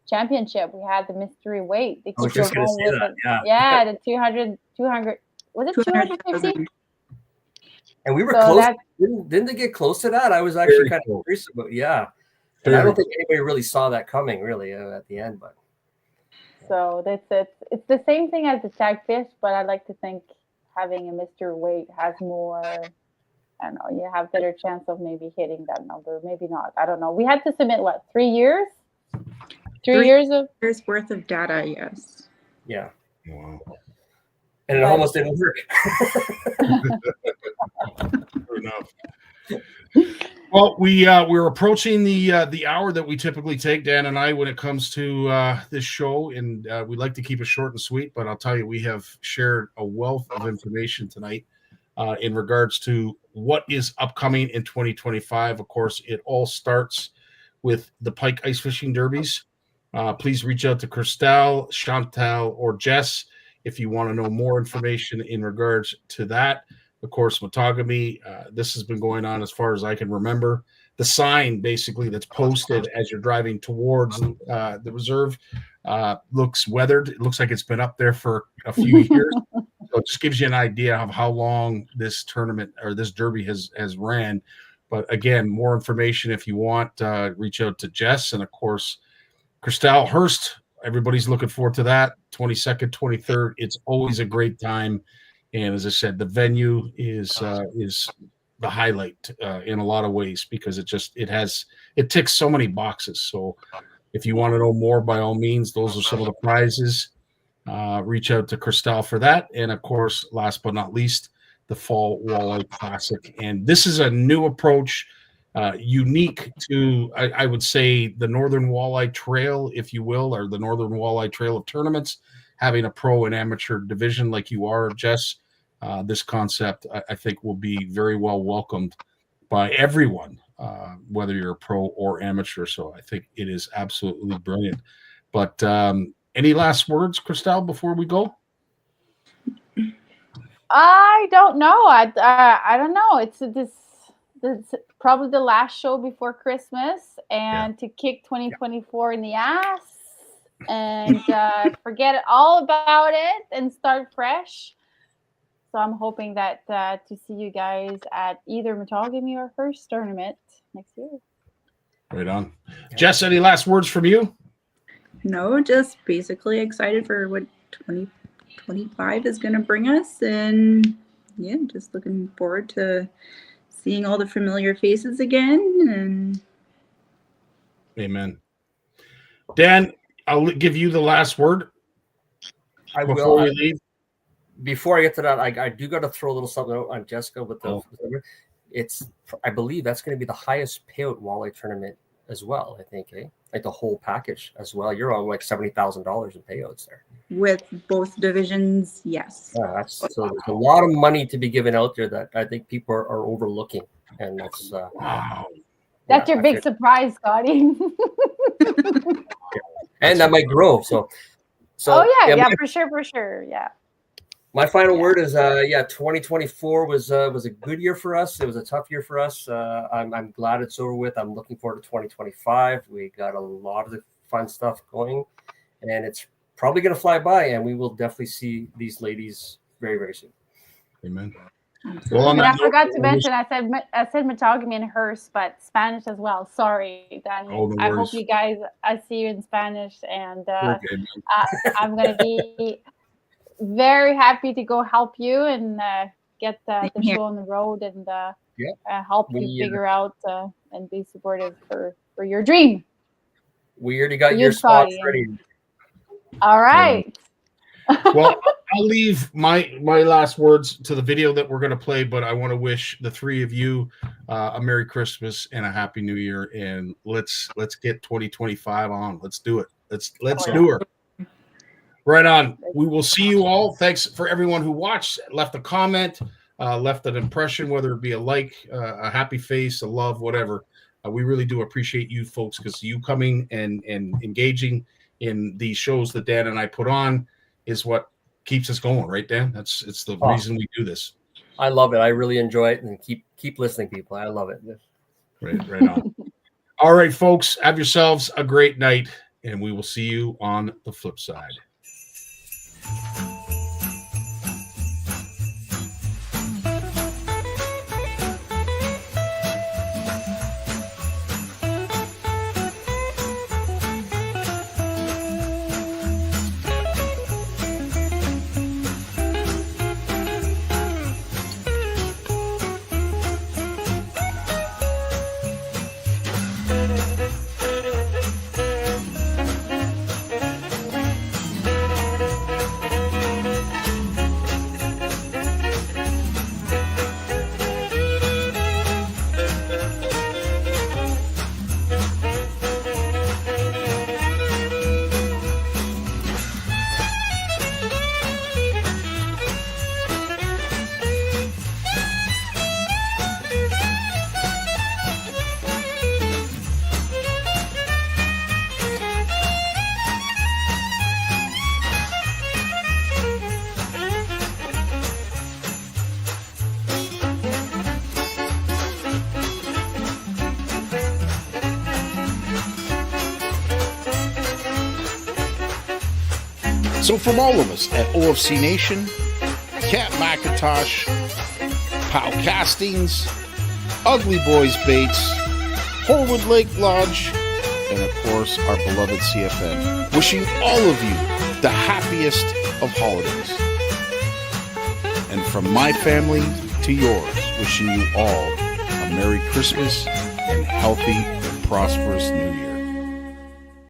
championship. We had the mystery weight. I was just going to say that. Yeah, the 200. Was it 250? And we were close. Didn't they get close to that? I was actually kind of curious about. Yeah. And I don't think anybody really saw that coming, really, at the end. But so that's it. It's the same thing as the tag fish, but I like to think having a mystery weight has more. I don't know. You have better chance of maybe hitting that number. Maybe not. I don't know. We had to submit 3 years? 3 years worth of data. Yes. Yeah. Wow. And it almost didn't work. Fair enough. Well, we're approaching the hour that we typically take, Dan and I, when it comes to this show, and we like to keep it short and sweet. But I'll tell you, we have shared a wealth of information tonight in regards to what is upcoming in 2025. Of course, it all starts with the Pike Ice Fishing Derbies. Please reach out to Crystel, Chantal, or Jess if you want to know more information in regards to that. Of course, Matagami, this has been going on as far as I can remember. The sign, basically, that's posted as you're driving towards the reserve looks weathered. It looks like it's been up there for a few years. So it just gives you an idea of how long this tournament or this derby has ran. But again, more information if you want, reach out to Jess. And, of course, Crystal Hurst, everybody's looking forward to that. 22nd, 23rd. It's always a great time. And as I said, the venue is the highlight in a lot of ways because it ticks so many boxes. So if you want to know more, by all means, those are some of the prizes. Reach out to Crystal for that. And of course, last but not least, the Fall Walleye Classic. And this is a new approach, unique to, I would say, the Northern Walleye Trail, if you will, or the Northern Walleye Trail of tournaments, having a pro and amateur division like you are, Jess. This concept, I think, will be very well welcomed by everyone, whether you're a pro or amateur. So I think it is absolutely brilliant. But any last words, Crystal, before we go? I don't know. I don't know. It's probably the last show before Christmas, and to kick 2024 in the ass and forget all about it and start fresh. So I'm hoping that to see you guys at either Matagami or first tournament next year. Right on. Jess, any last words from you? No, just basically excited for what 2025 is going to bring us. And yeah, just looking forward to seeing all the familiar faces again. And Amen. Dan, I'll give you the last word before we leave. Before I get to that, I do got to throw a little something out on Jessica with the. I believe that's going to be the highest payout walleye tournament as well. I think, like the whole package as well. You're on like $70,000 in payouts there. With both divisions, yes. Yeah, so there's a lot of money to be given out there that I think people are overlooking, and that's wow. That's your big surprise, Scottie. And that might grow. So. For sure, yeah. My final word is, 2024 was a good year for us. It was a tough year for us. I'm glad it's over with. I'm looking forward to 2025. We got a lot of the fun stuff going, and it's probably going to fly by, and we will definitely see these ladies very, very soon. Amen. Well, on And I that forgot note, to mention, I said metogamy in Hearst, but Spanish as well. Sorry, Danny. Oh, no I hope worries. you guys, I see you in Spanish, and Okay, man. I'm going to be very happy to go help you and get the Same here. show on the road and Yeah. help you figure out and be supportive for your dream. We already got You, your spots Scottie. ready. All right. Well, I'll leave my last words to the video that we're going to play, but I want to wish the three of you a Merry Christmas and a Happy New Year, and let's get 2025 on. Let's do it. Let's do it. Right on. We will see you all. Thanks for everyone who watched, left a comment, left an impression, whether it be a like, a happy face, a love, whatever. We really do appreciate you folks, because you coming and engaging in these shows that Dan and I put on is what keeps us going, right, Dan? It's the reason we do this. I love it. I really enjoy it, and keep listening, people. I love it. Right on. All right, folks, have yourselves a great night, and we will see you on the flip side. So from all of us at OFC Nation, Cat Macintosh, POW Castings, Ugly Boys Baits, Holwood Lake Lodge, and of course our beloved CFN, wishing all of you the happiest of holidays. And from my family to yours, wishing you all a Merry Christmas and healthy and prosperous New Year.